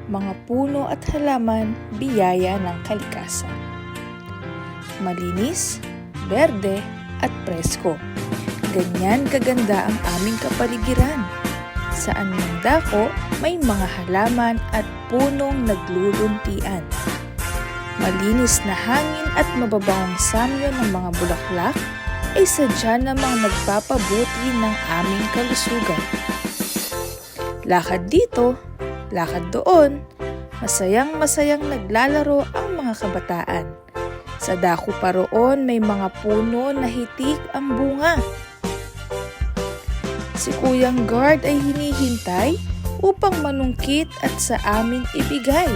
mga puno at halaman, biyaya ng kalikasan. Malinis, berde, at presko. Ganyan kaganda ang aming kapaligiran. Saan mang dako, may mga halaman at punong nagluluntian. Malinis na hangin at mababangong samyo ng mga bulaklak ay sadya namang nagpapabuti ng aming kalusugan. Lakad dito, lakad doon, masayang-masayang naglalaro ang mga kabataan. Sa dako pa roon may mga puno na hitik ang bunga. Si Kuyang Guard ay hinihintay upang manungkit at sa amin ibigay.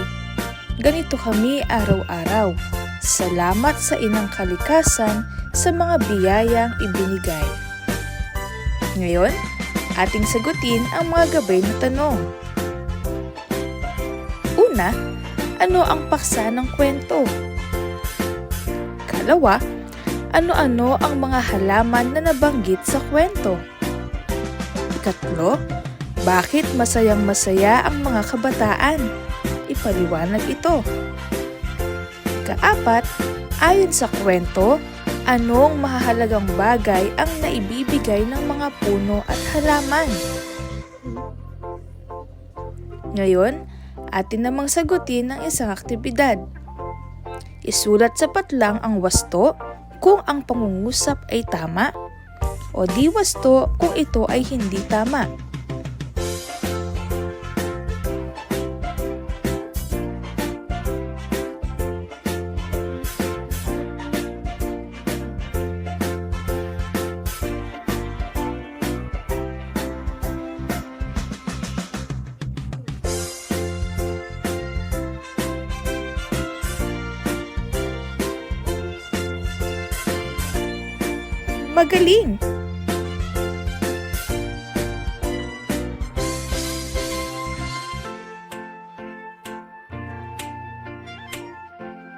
Ganito kami araw-araw. Salamat sa inang kalikasan sa mga biyayang ibinigay. Ngayon, ating sagutin ang mga gabay na tanong. Una, ano ang paksa ng kwento? Kalawa, ano-ano ang mga halaman na nabanggit sa kwento? Ikatlo, bakit masayang-masaya ang mga kabataan? Ipaliwanag ito. Ikaapat, ayon sa kwento, anong mahahalagang bagay ang naibibigay ng mga puno at halaman? Ngayon, atin namang sagutin ang isang aktibidad. Isulat sa patlang ang wasto kung ang pangungusap ay tama o di wasto kung ito ay hindi tama. Magaling!